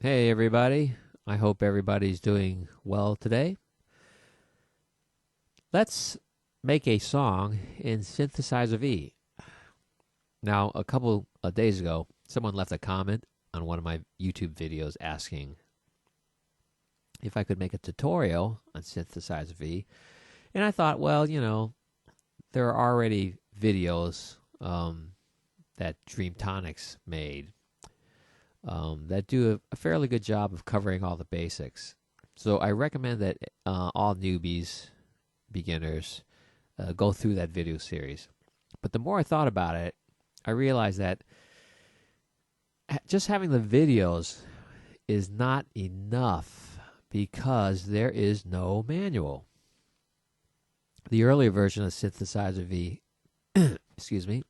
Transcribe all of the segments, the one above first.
Hey everybody, I hope everybody's doing well today. Let's make a song in Synthesizer V. Now, a couple of days ago, someone left a comment on one of my YouTube videos asking if I could make a tutorial on Synthesizer V. And I thought, well, there are already videos that Dreamtonics made that do a fairly good job of covering all the basics. So I recommend that all newbies, beginners, go through that video series. But the more I thought about it, I realized that just having the videos is not enough because there is no manual. The earlier version of Synthesizer V, excuse me,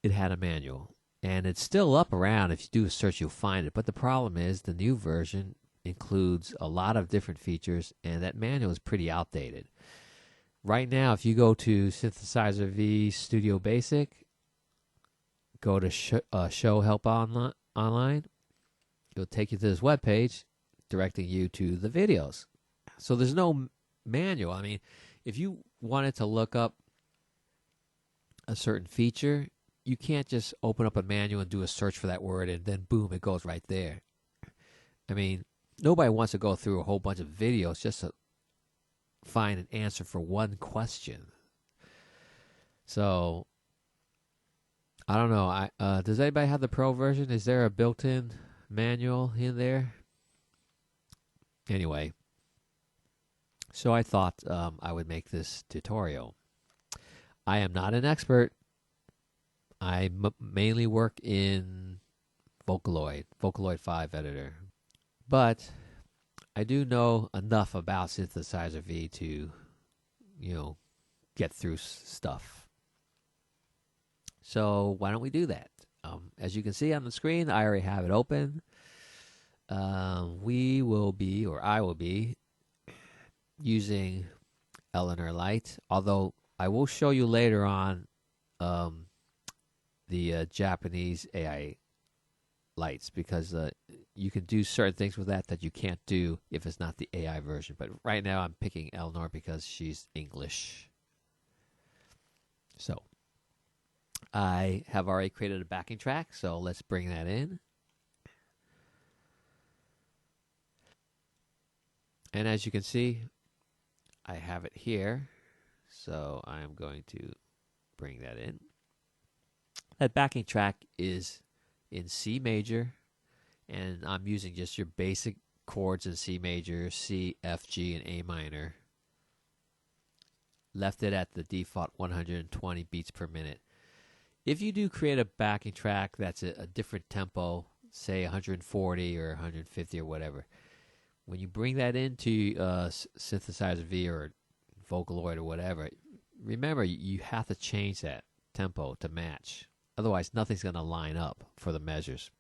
it had a manual. And it's still up around. If you do a search, you'll find it. But the problem is the new version includes a lot of different features, and that manual is pretty outdated. Right now, if you go to Synthesizer V Studio Basic, go to Show Help Online, it'll take you to this webpage directing you to the videos. So there's no manual. I mean, if you wanted to look up a certain feature, you can't just open up a manual and do a search for that word and then boom, it goes right there. I mean, nobody wants to go through a whole bunch of videos just to find an answer for one question. So, I don't know. Does anybody have the pro version? Is there a built-in manual in there? Anyway, so I thought I would make this tutorial. I am not an expert. I mainly work in Vocaloid 5 editor. But I do know enough about Synthesizer V to, get through stuff. So why don't we do that? As you can see on the screen, I already have it open. I will be, using Eleanor Light. Although I will show you later on the Japanese AI lights, because you can do certain things with that you can't do if it's not the AI version. But right now I'm picking Eleanor because she's English. So I have already created a backing track, so let's bring that in. And as you can see, I have it here, so I'm going to bring that in. That backing track is in C major, and I'm using just your basic chords in C major, C, F, G, and A minor. Left it at the default 120 beats per minute. If you do create a backing track that's a different tempo, say 140 or 150 or whatever, when you bring that into Synthesizer V or Vocaloid or whatever, remember you have to change that tempo to match. Otherwise, nothing's going to line up for the measures.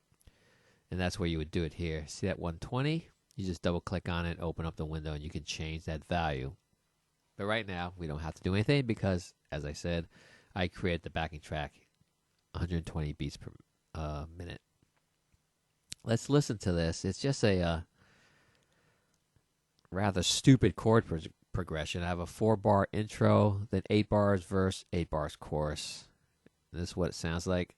And that's where you would do it here. See that 120? You just double click on it, open up the window, and you can change that value. But right now, we don't have to do anything because, as I said, I created the backing track 120 beats per minute. Let's listen to this. It's just a rather stupid chord progression. I have a 4-bar intro, then 8 bars verse, 8 bars chorus. This is what it sounds like.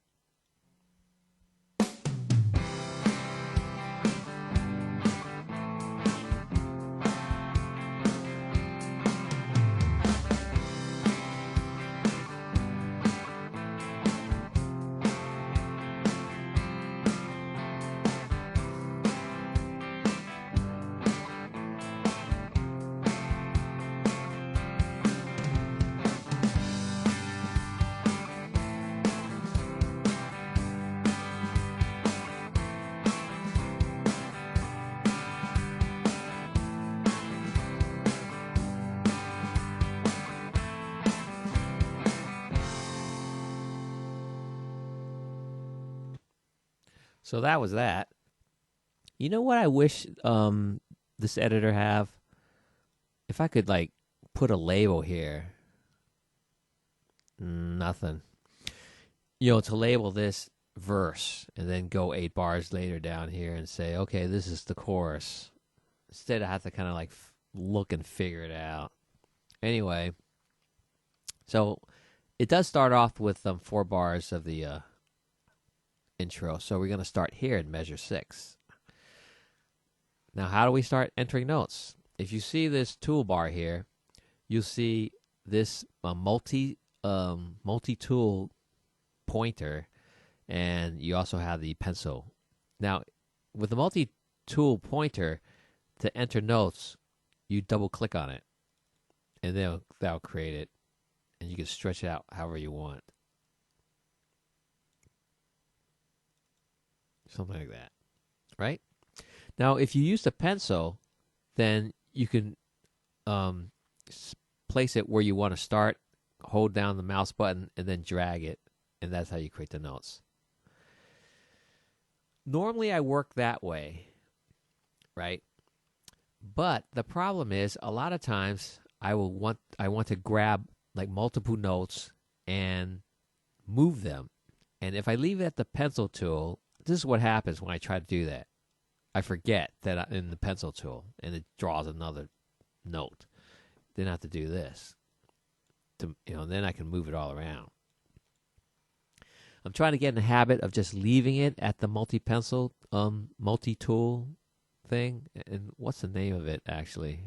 So that was that. You know what I wish this editor have? If I could put a label here. Nothing. To label this, verse and then go 8 bars later down here and say, okay, this is the chorus. Instead, I have to kind of like look and figure it out. Anyway, so it does start off with 4 bars of the intro. So we're going to start here in measure 6. Now, how do we start entering notes? If you see this toolbar here, you'll see this multi-tool pointer, and you also have the pencil. Now, with the multi-tool pointer, to enter notes, you double-click on it, and that'll create it, and you can stretch it out however you want. Something like that, right? Now, if you use the pencil, then you can place it where you want to start, hold down the mouse button, and then drag it, and that's how you create the notes. Normally, I work that way, right? But the problem is, a lot of times, I want to grab like multiple notes and move them. And if I leave it at the pencil tool, this is what happens when I try to do that. I forget that I'm in the pencil tool, and it draws another note. Then I have to do this. Then I can move it all around. I'm trying to get in the habit of just leaving it at the multi-pencil, multi-tool thing. And what's the name of it, actually?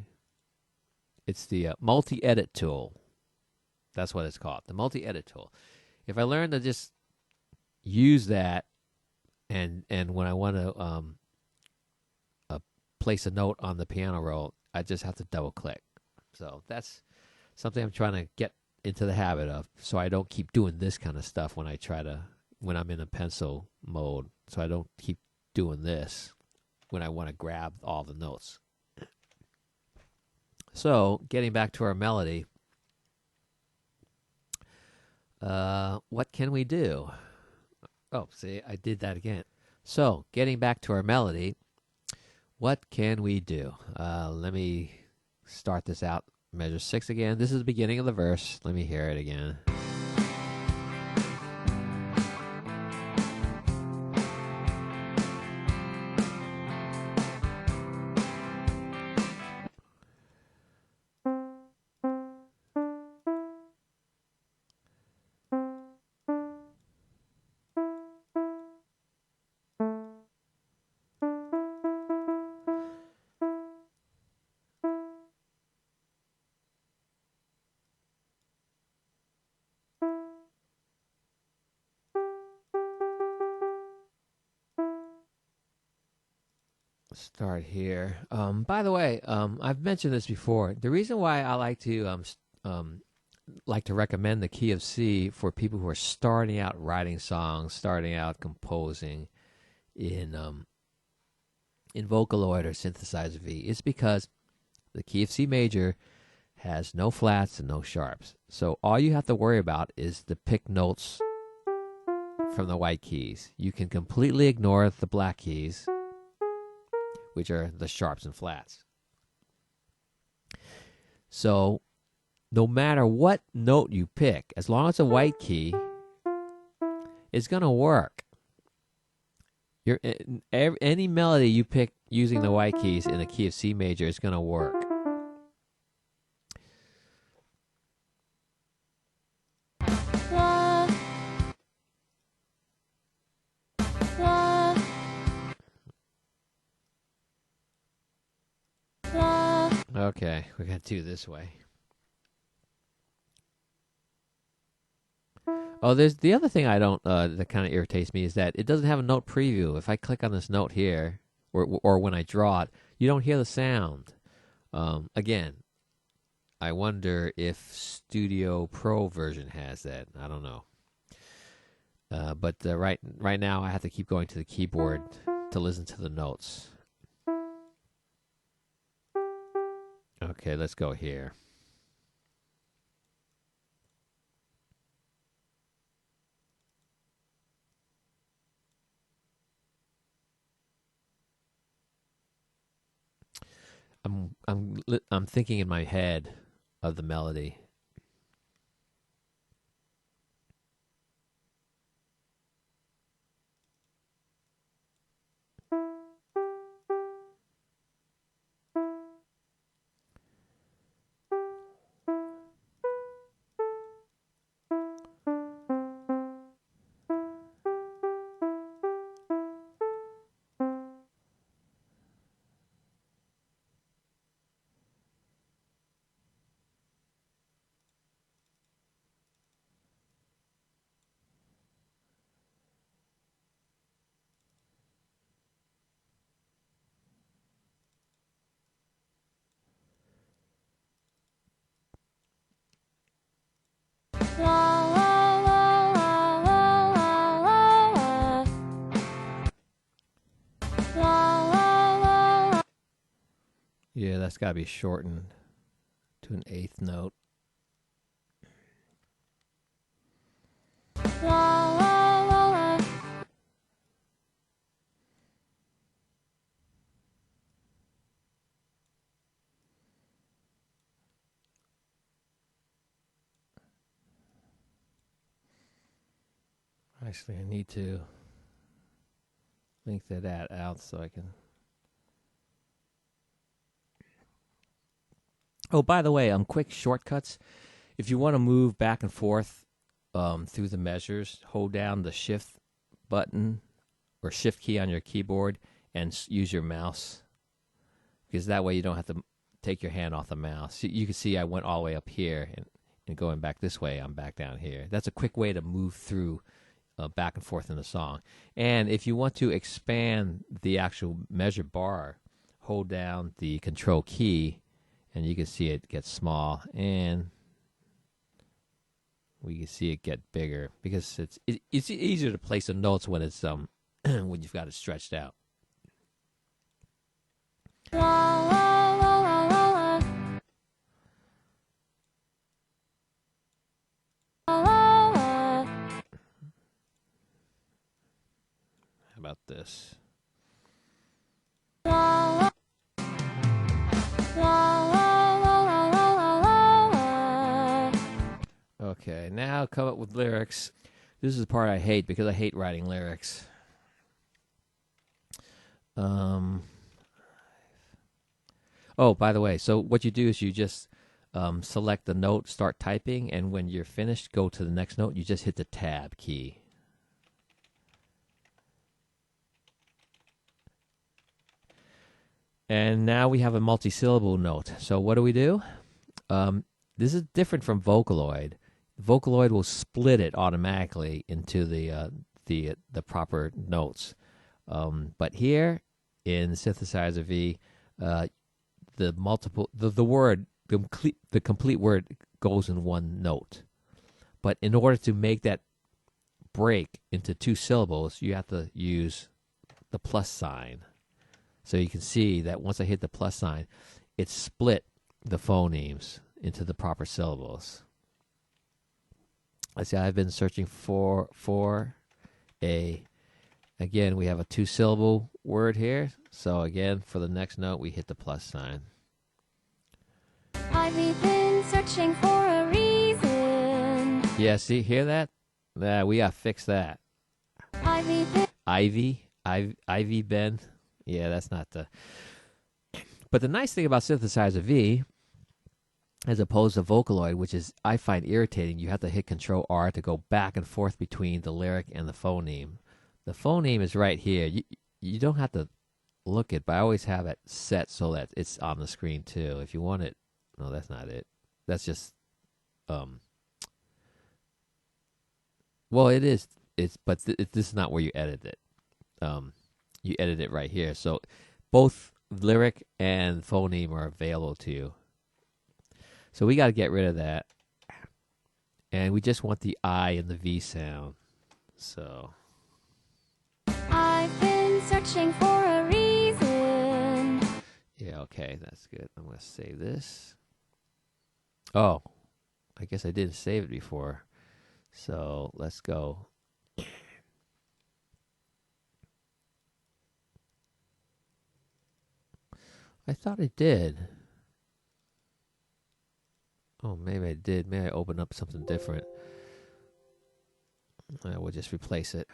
It's the multi-edit tool. That's what it's called, the multi-edit tool. If I learn to just use that, and when I want to place a note on the piano roll, I just have to double click. So that's something I'm trying to get into the habit of, so I don't keep doing this kind of stuff when I'm in a pencil mode, so I don't keep doing this when I want to grab all the notes. So getting back to our melody, what can we do? Oh, see, I did that again. So getting back to our melody, what can we do? Let me start this out. Measure 6 again. This is the beginning of the verse. Let me hear it again. Start here. By the way, I've mentioned this before. The reason why I like to recommend the key of C for people who are starting out writing songs, starting out composing in Vocaloid or Synthesizer V is because the key of C major has no flats and no sharps. So all you have to worry about is to pick notes from the white keys. You can completely ignore the black keys, which are the sharps and flats. So no matter what note you pick, as long as it's a white key, it's going to work. Any melody you pick using the white keys in the key of C major is going to work. Okay, we're going to do it this way. Oh, there's the other thing I don't that kind of irritates me is that it doesn't have a note preview. If I click on this note here, or when I draw it, you don't hear the sound. Again, I wonder if Studio Pro version has that. I don't know. But right now, I have to keep going to the keyboard to listen to the notes. Okay, let's go here. I'm thinking in my head of the melody. Yeah, that's got to be shortened to an eighth note. La la la la. Actually, I need to link that out so I can. Oh, by the way, quick shortcuts. If you want to move back and forth through the measures, hold down the shift button or shift key on your keyboard and use your mouse, because that way you don't have to take your hand off the mouse. You can see I went all the way up here, and going back this way, I'm back down here. That's a quick way to move through back and forth in the song. And if you want to expand the actual measure bar, hold down the control key, and you can see it get small, and we can see it get bigger, because it's easier to place the notes when it's when you've got it stretched out. La la la la la la. La la la. How about this? La la. La la la la la la la. Okay, now come up with lyrics. This is the part I hate, because I hate writing lyrics. Oh, by the way, so what you do is you just select the note, start typing, and when you're finished, go to the next note. You just hit the tab key. And now we have a multi-syllable note. So what do? This is different from Vocaloid. Vocaloid will split it automatically into the proper notes. But here in Synthesizer V, the complete word goes in one note. But in order to make that break into two syllables, you have to use the plus sign. So you can see that once I hit the plus sign, it split the phonemes into the proper syllables. Let's see, I've been searching for again, we have a two-syllable word here. So again, for the next note, we hit the plus sign. I've been searching for a reason. Yeah, see, hear that? Yeah, we got to fix that. Ivy Ben. Yeah, that's not the... But the nice thing about Synthesizer V, as opposed to Vocaloid, which is, I find irritating, you have to hit Control R to go back and forth between the lyric and the phoneme. The phoneme is right here. You don't have to look it, but I always have it set so that it's on the screen too. If you want it, no, that's not it. That's just, well, it is. But this is not where you edit it. You edit it right here. So both lyric and phoneme are available to you. So we got to get rid of that. And we just want the I and the V sound. So I've been searching for a reason. yeah, okay, that's good. I'm going to save this. Oh, I guess I didn't save it before. So let's go. I thought I did. Oh, maybe I did. Maybe I opened up something different. We'll just replace it.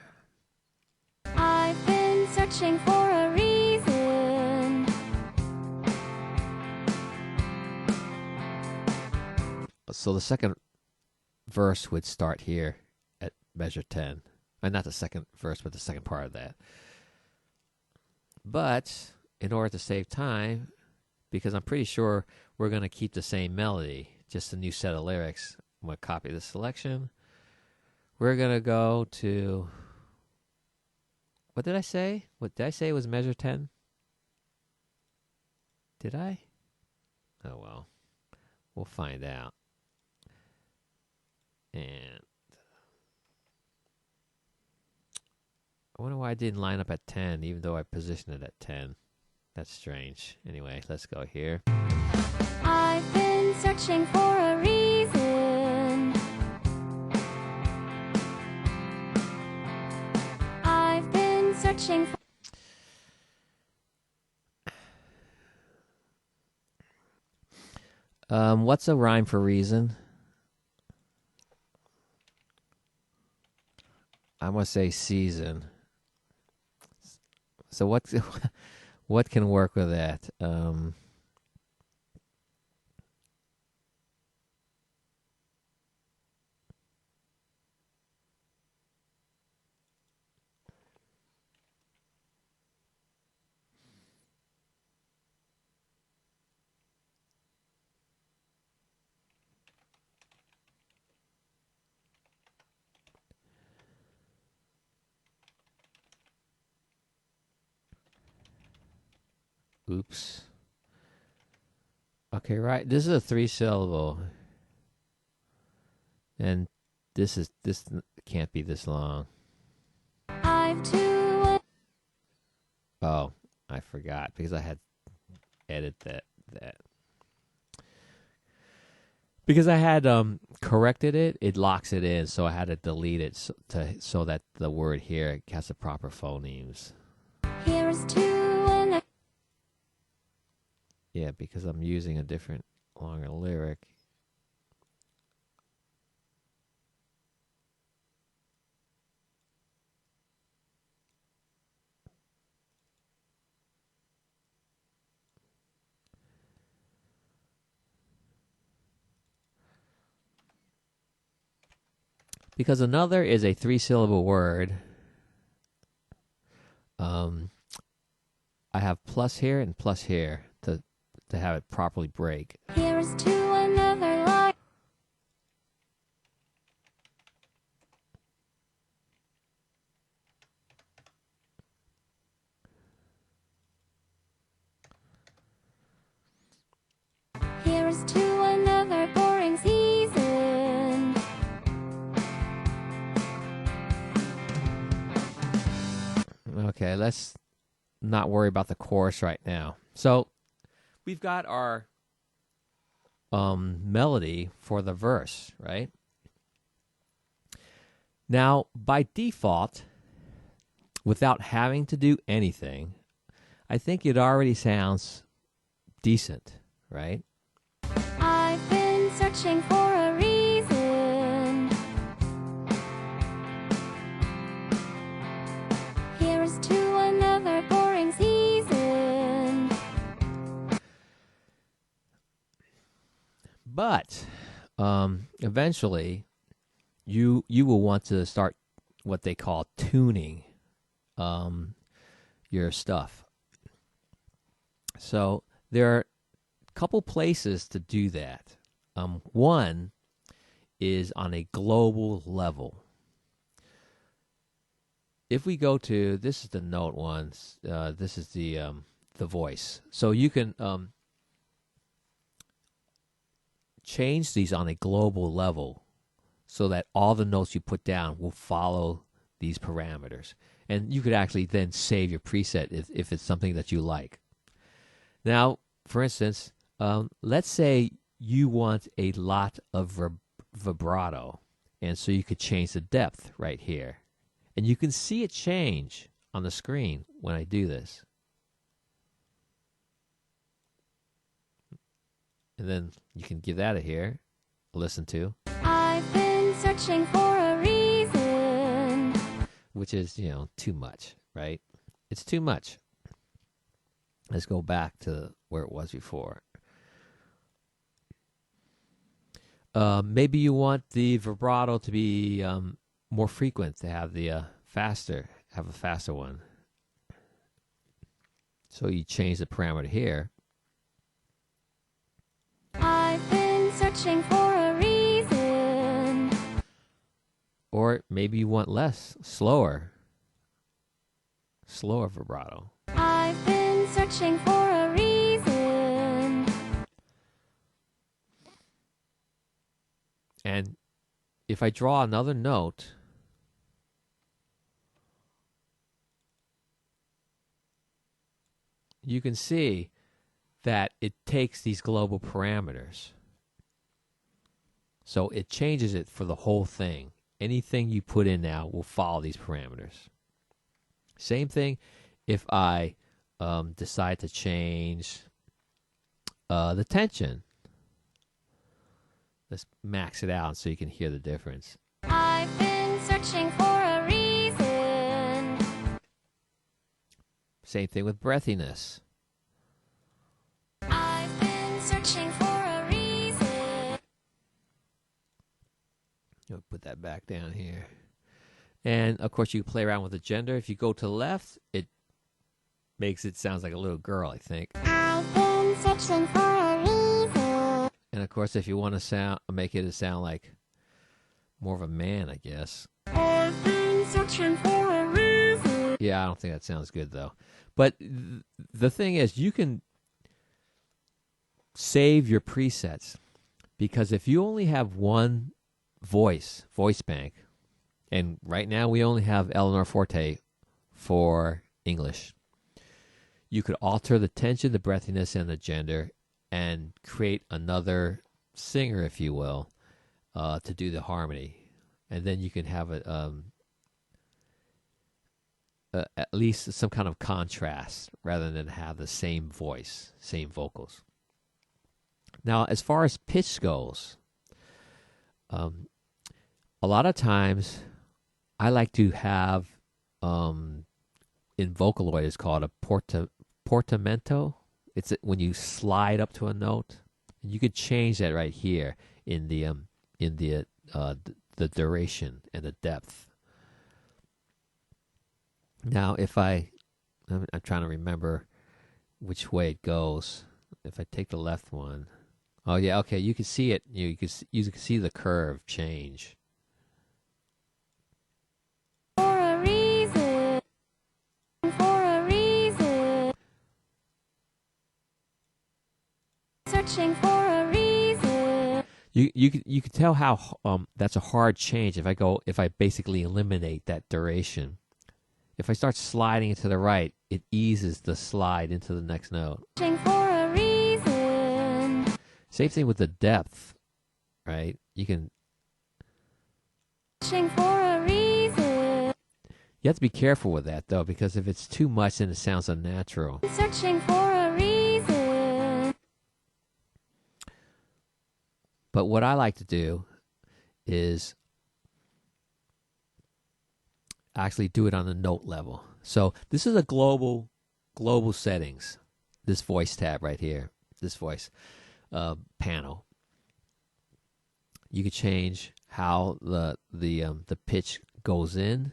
I've been searching for a reason. So the second verse would start here at measure 10. Not the second verse, but the second part of that. But in order to save time, because I'm pretty sure we're going to keep the same melody, just a new set of lyrics, I'm going to copy the selection. We're going to go to... What did I say? What did I say was measure 10? Did I? Oh, well. We'll find out. And I wonder why I didn't line up at 10, even though I positioned it at 10. That's strange. Anyway, let's go here. I've been searching for a reason. I've been searching for What's a rhyme for reason? I'm gonna say season. So what can work with that? Oops. Okay, right. This is a 3-syllable, and this can't be this long. I've too. Oh, I forgot because I had edit that because I had corrected it. It locks it in, so I had to delete it so that the word here has the proper phonemes. Here's to an. Yeah, because I'm using a different longer lyric. Because another is a 3-syllable word. I have plus here and plus here to have it properly break. Here's to another life. Here's to another boring season. Okay, let's not worry about the chorus right now. So we've got our melody for the verse, right? Now, by default, without having to do anything, I think it already sounds decent, right? I've been searching for a reason. Here's to another boring season. But eventually, you will want to start what they call tuning your stuff. So there are a couple places to do that. One is on a global level. If we go to, this is the note ones, this is the voice. So you can change these on a global level so that all the notes you put down will follow these parameters. And you could actually then save your preset if it's something that you like. Now, for instance, let's say you want a lot of vibrato, and so you could change the depth right here. And you can see it change on the screen when I do this. And then you can give that a hear, listen to. I've been searching for a reason. Which is, too much, right? It's too much. Let's go back to where it was before. Maybe you want the vibrato to be more frequent, to have the have a faster one. So you change the parameter here. I've been searching for a reason. Or maybe you want less, slower vibrato. I've been searching for a reason. And if I draw another note, you can see that it takes these global parameters. So it changes it for the whole thing. Anything you put in now will follow these parameters. Same thing if I decide to change the tension. Let's max it out so you can hear the difference. I've been searching for a reason. Same thing with breathiness. I've been searching for a reason. I'll put that back down here. And of course you play around with the gender. If you go to the left, it makes it sounds like a little girl, I think. I've been searching for a reason. And of course if you want to make it sound like more of a man, I guess. I've been searching for a reason. Yeah, I don't think that sounds good though. But the thing is, you can save your presets, because if you only have one voice bank, and right now we only have Eleanor Forte for English, you could alter the tension, the breathiness, and the gender, and create another singer, if you will, to do the harmony. And then you can have it at least some kind of contrast rather than have the same voice, same vocals. Now, as far as pitch goes, a lot of times I like to have, in Vocaloid, it's called a portamento. It's when you slide up to a note. You could change that right here in the duration and the depth. Now, if I'm trying to remember which way it goes. If I take the left one, oh yeah, okay, you can see it. You can see the curve change. For a reason. For a reason. Searching for a reason. You can tell how that's a hard change if I basically eliminate that duration. If I start sliding it to the right, it eases the slide into the next note. Searching for a reason. Same thing with the depth, right? You can. Searching for a reason. You have to be careful with that though, because if it's too much, then it sounds unnatural. Searching for a reason. But what I like to do is actually do it on the note level. So this is a global settings. This voice tab right here, this voice panel. You can change how the pitch goes in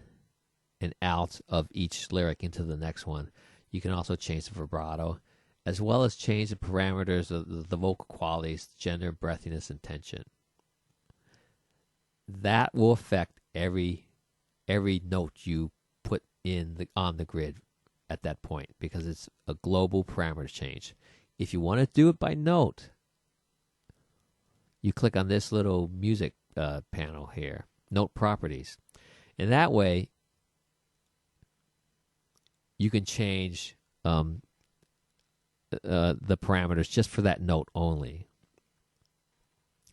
and out of each lyric into the next one. You can also change the vibrato, as well as change the parameters of the vocal qualities, gender, breathiness, and tension. That will affect every note you put on the grid at that point, because it's a global parameter change. If you want to do it by note, you click on this little music panel here, note properties, and that way you can change the parameters just for that note only.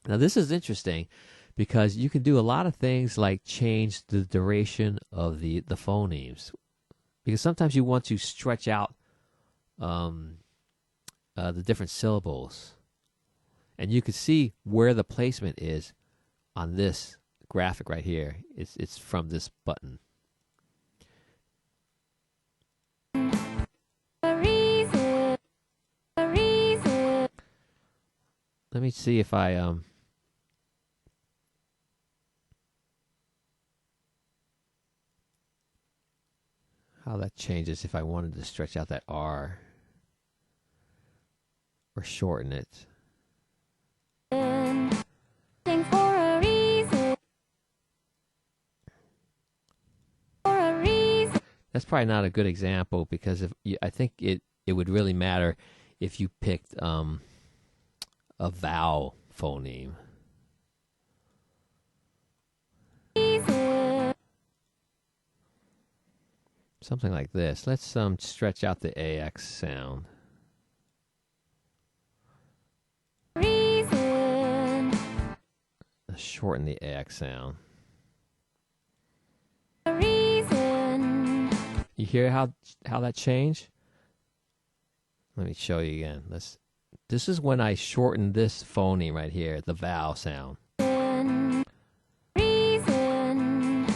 Now this is interesting, because you can do a lot of things like change the duration of the phonemes, because sometimes you want to stretch out the different syllables, and you can see where the placement is on this graphic right here. It's from this button. A reason. A reason. Let me see if I how that changes if I wanted to stretch out that R or shorten it. Searching for a reason. For a reason. That's probably not a good example, because I think it would really matter if you picked a vowel phoneme. Something like this. Let's stretch out the AX sound. shorten the AX sound. reason. You hear how that changed? Let me show you again. This is when I shorten this phoneme right here, the vowel sound. Reason.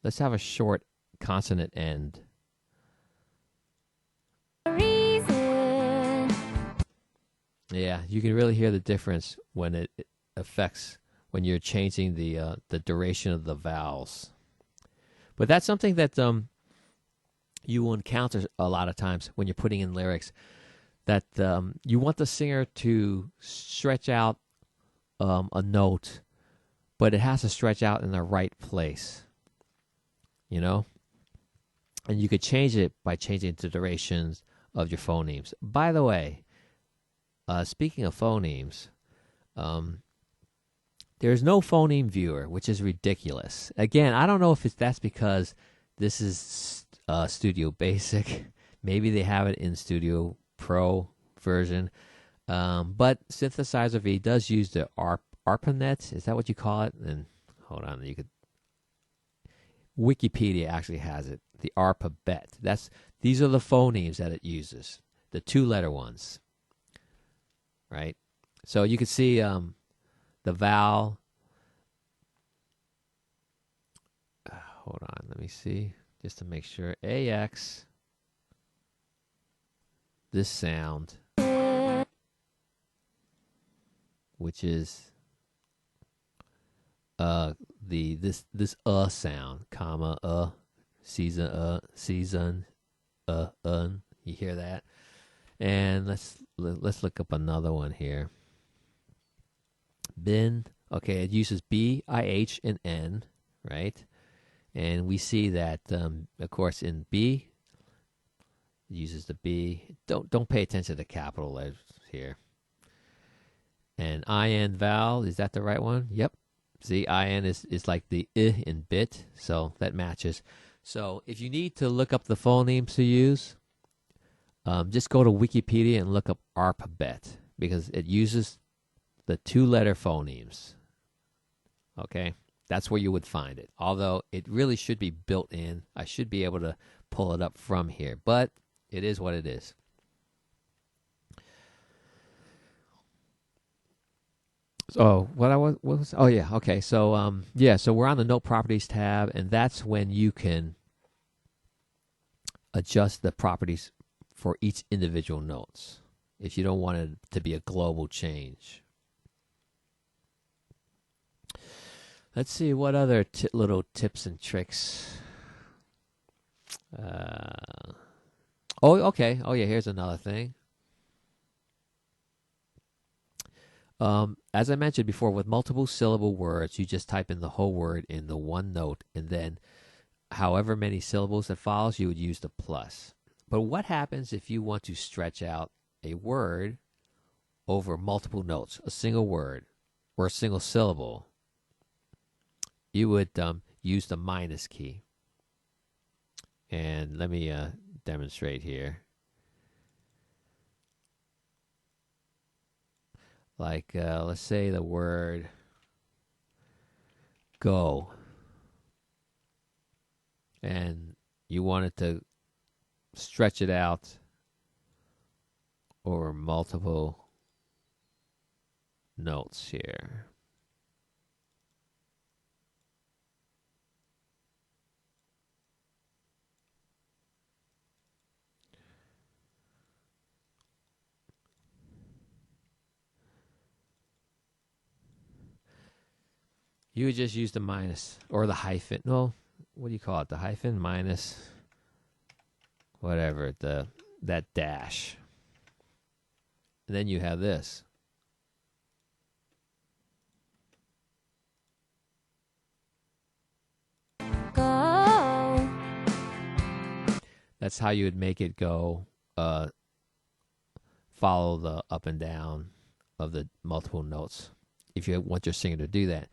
Let's have a short consonant end. Reason. Yeah, you can really hear the difference when it affects when you're changing the duration of the vowels. But that's something that you will encounter a lot of times when you're putting in lyrics, that you want the singer to stretch out a note, but it has to stretch out in the right place, you know? And you could change it by changing the durations of your phonemes. By the way, speaking of phonemes, there's no phoneme viewer, which is ridiculous. Again, I don't know if that's because this is Studio Basic. Maybe they have it in Studio Pro version. But Synthesizer V does use the ARPANET. Is that what you call it? And hold on, Wikipedia actually has it. The ARPANET. These are the phonemes that it uses. The 2-letter ones. Right? So you can see the vowel. Hold on, let me see. Just to make sure. AX. This sound. Which is this sound, comma, season, you hear that? And let's look up another one here. Bin, okay, it uses B, I, H, and N, right? And we see that, of course, in B, it uses the B. Don't pay attention to the capital letters here. And IN vowel, is that the right one? Yep. See, IN is like the I in bit, so that matches. So if you need to look up the phonemes to use, just go to Wikipedia and look up ARPANET, because it uses the 2-letter phonemes. Okay? That's where you would find it. Although it really should be built in. I should be able to pull it up from here, but it is what it is. So what was oh yeah, okay. So so we're on the Note Properties tab, and that's when you can adjust the properties for each individual notes if you don't want it to be a global change. Let's see what other little tips and tricks. Okay. Oh yeah, here's another thing. As I mentioned before, with multiple syllable words, you just type in the whole word in the one note, and then however many syllables that follows, you would use the plus. But what happens if you want to stretch out a word over multiple notes, a single word or a single syllable? You would use the minus key. And let me demonstrate here. Like, let's say the word go. And you wanted to stretch it out over multiple notes here. You would just use the minus or the hyphen. No, what do you call it? The hyphen minus whatever, that dash. And then you have this. Go. That's how you would make it go. Follow the up and down of the multiple notes if you want your singer to do that.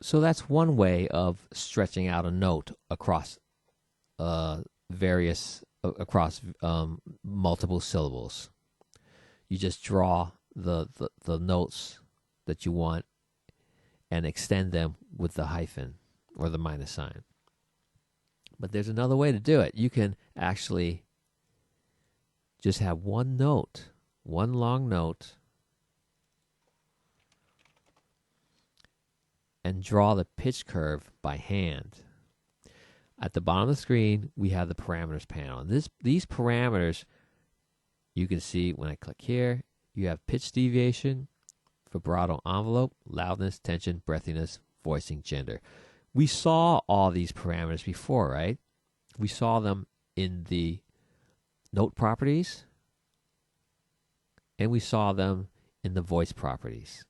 So that's one way of stretching out a note across multiple syllables. You just draw the notes that you want and extend them with the hyphen or the minus sign. But there's another way to do it. You can actually just have one note, one long note, and draw the pitch curve by hand. At the bottom of the screen, we have the parameters panel. And these parameters, you can see when I click here, you have pitch deviation, vibrato envelope, loudness, tension, breathiness, voicing, gender. We saw all these parameters before, right? We saw them in the note properties, and we saw them in the voice properties.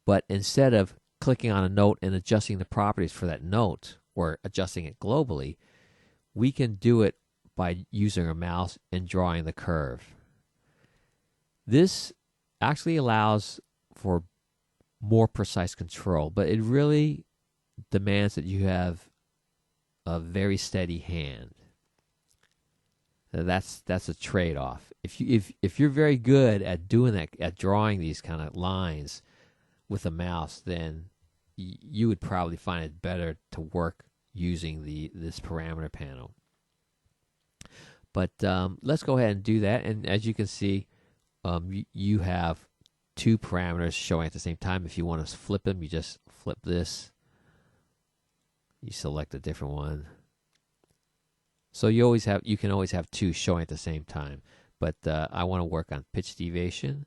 But instead of clicking on a note and adjusting the properties for that note or adjusting it globally, we can do it by using our mouse and drawing the curve. This actually allows for more precise control, but it really demands that you have a very steady hand. That's a trade-off. If you're very good at doing that, at drawing these kind of lines with a mouse, then you would probably find it better to work using this parameter panel. But let's go ahead and do that. And as you can see, you have two parameters showing at the same time. If you want to flip them, you just flip this. You select a different one. So you can always have two showing at the same time. But I want to work on pitch deviation,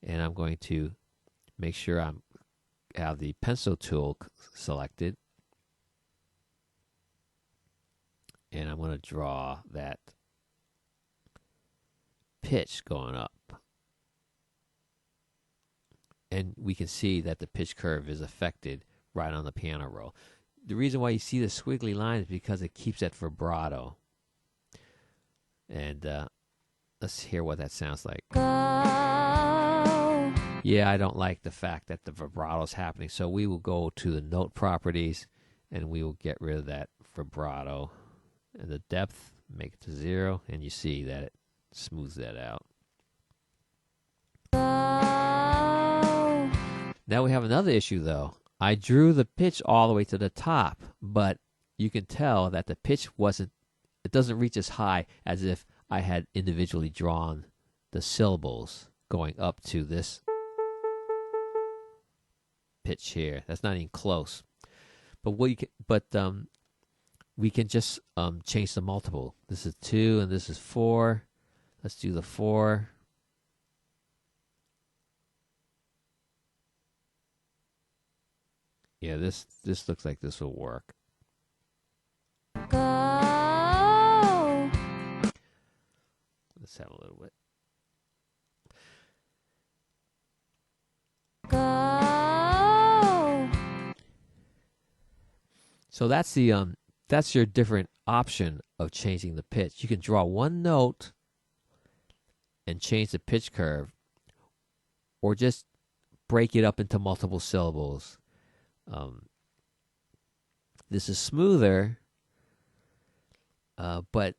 and I'm going to make sure I have the pencil tool selected, and I'm going to draw that pitch going up. And we can see that the pitch curve is affected right on the piano roll. The reason why you see the squiggly line is because it keeps that vibrato. And let's hear what that sounds like. Go. Yeah, I don't like the fact that the vibrato is happening. So we will go to the note properties, and we will get rid of that vibrato. And the depth, make it to 0, and you see that it smooths that out. Now we have another issue, though. I drew the pitch all the way to the top, but you can tell that the pitch it doesn't reach as high as if I had individually drawn the syllables going up to this pitch here. That's not even close. But we can just change the multiple. This is 2 and this is 4. Let's do the 4. Yeah, this looks like this will work. Go. Let's have a little bit. Go. So that's your different option of changing the pitch. You can draw one note and change the pitch curve, or just break it up into multiple syllables. This is smoother, but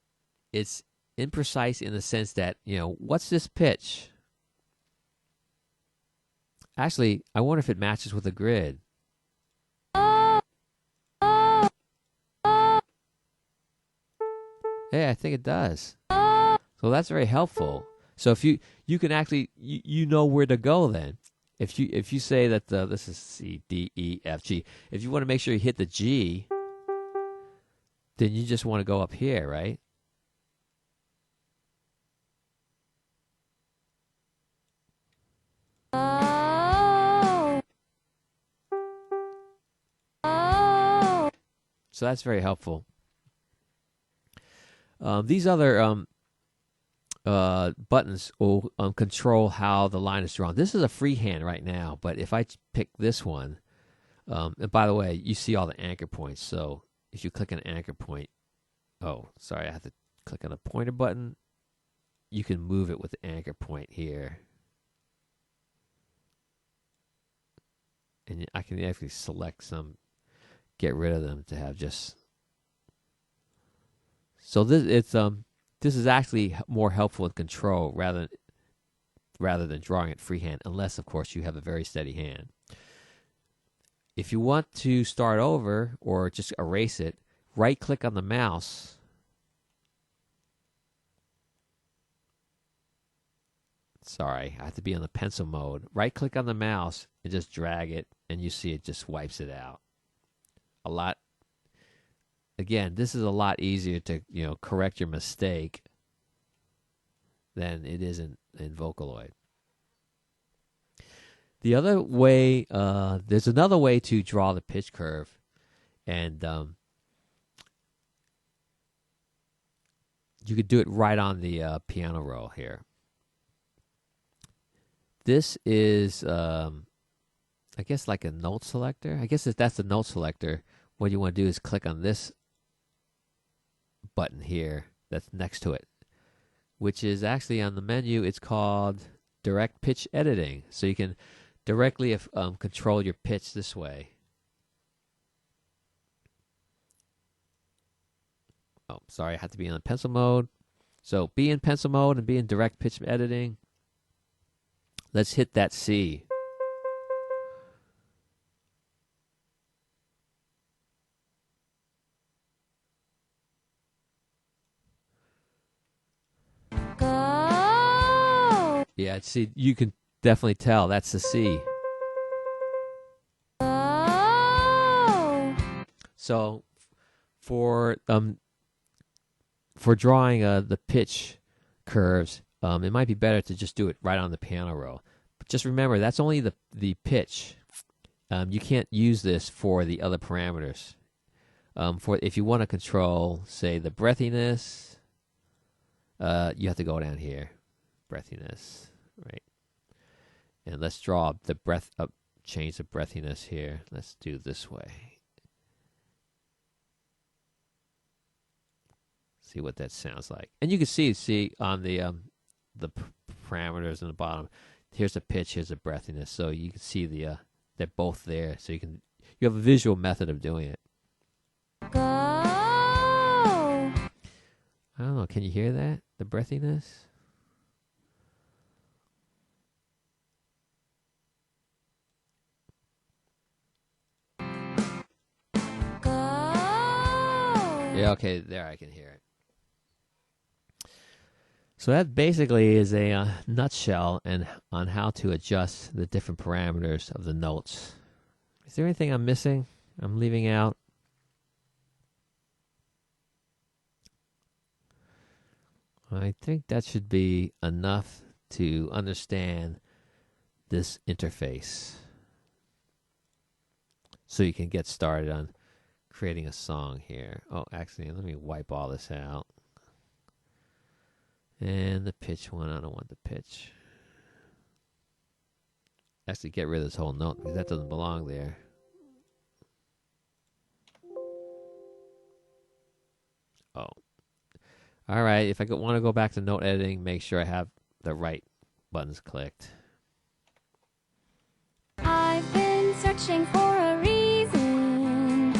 it's imprecise in the sense that, what's this pitch? Actually, I wonder if it matches with the grid. Yeah, I think it does. So that's very helpful. So if you can actually, you know where to go then. If you say that this is C, D, E, F, G, if you want to make sure you hit the G, then you just want to go up here, right? So that's very helpful. These other buttons will control how the line is drawn. This is a freehand right now, but if I pick this one, and by the way, you see all the anchor points. So if you click an anchor point, I have to click on the pointer button. You can move it with the anchor point here. And I can actually select some, get rid of them to have just. So this is actually more helpful in control rather rather than drawing it freehand, unless, of course, you have a very steady hand. If you want to start over or just erase it, right-click on the mouse. Sorry, I have to be on the pencil mode. Right-click on the mouse and just drag it, and you see it just wipes it out. A lot. Again, this is a lot easier to correct your mistake than it is in Vocaloid. The other way, there's another way to draw the pitch curve, and you could do it right on the piano roll here. This is, I guess, like a note selector. I guess if that's the note selector, what you want to do is click on this button here that's next to it, which is actually on the menu. It's called Direct Pitch Editing. So you can directly control your pitch this way. Oh, sorry, I have to be in pencil mode. So be in pencil mode and be in Direct Pitch Editing. Let's hit that C. Go. Yeah, see, you can definitely tell that's the C. Go. So for drawing the pitch curves, it might be better to just do it right on the piano roll. But just remember, that's only the pitch. You can't use this for the other parameters. For if you want to control, say, the breathiness, you have to go down here, breathiness, right? And let's draw the breath up, change the breathiness here. Let's do this way. See what that sounds like. And you can see on the parameters in the bottom. Here's the pitch, here's the breathiness. So you can see they're both there. So you have a visual method of doing it. Go. I don't know. Can you hear that? The breathiness? Go. Yeah, okay, there I can hear it. So that basically is a nutshell on how to adjust the different parameters of the notes. Is there anything I'm missing? I'm leaving out? I think that should be enough to understand this interface, so you can get started on creating a song here. Oh, actually, let me wipe all this out. And the pitch one, I don't want the pitch. Actually, get rid of this whole note because that doesn't belong there. Oh. All right, if I want to go back to note editing, make sure I have the right buttons clicked. I've been searching for a reason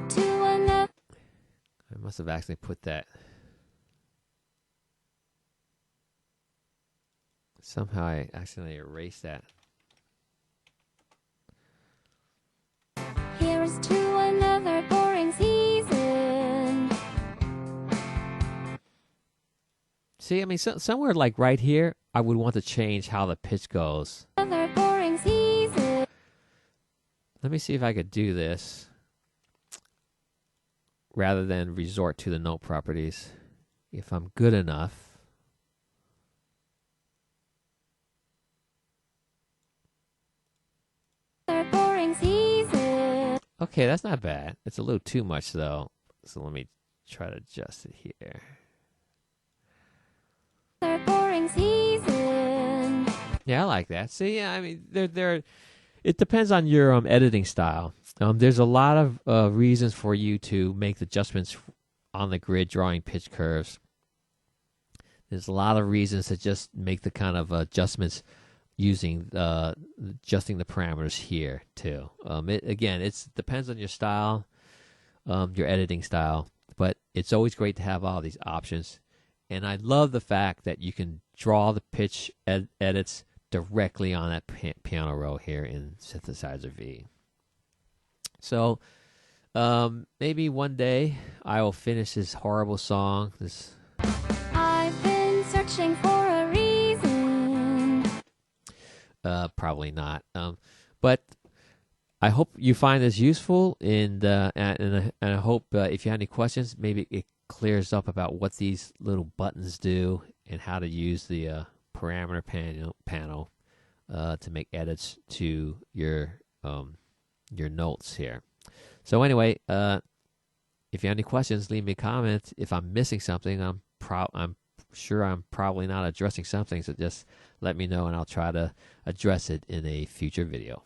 to another. I must have actually put that. Somehow I accidentally erased that. Here's to another boring season. See, I mean, somewhere like right here, I would want to change how the pitch goes. Another boring season. Let me see if I could do this rather than resort to the note properties. If I'm good enough. Another boring season. Okay, that's not bad. It's a little too much, though. So let me try to adjust it here. Another boring season. Yeah, I like that. See, yeah, I mean, it depends on your editing style. There's a lot of reasons for you to make adjustments on the grid drawing pitch curves. There's a lot of reasons to just make the kind of adjustments using adjusting the parameters here too. It depends on your style, your editing style. But it's always great to have all these options. And I love the fact that you can draw the pitch edits directly on that piano roll here in Synthesizer V. So maybe one day I will finish this horrible song. I've been searching for a reason. Probably not. But I hope you find this useful, and I hope if you have any questions, maybe it clears up about what these little buttons do and how to use the parameter panel to make edits to your notes here. So anyway, if you have any questions, leave me a comment. If I'm missing something, I'm sure I'm probably not addressing something, so just let me know and I'll try to address it in a future video.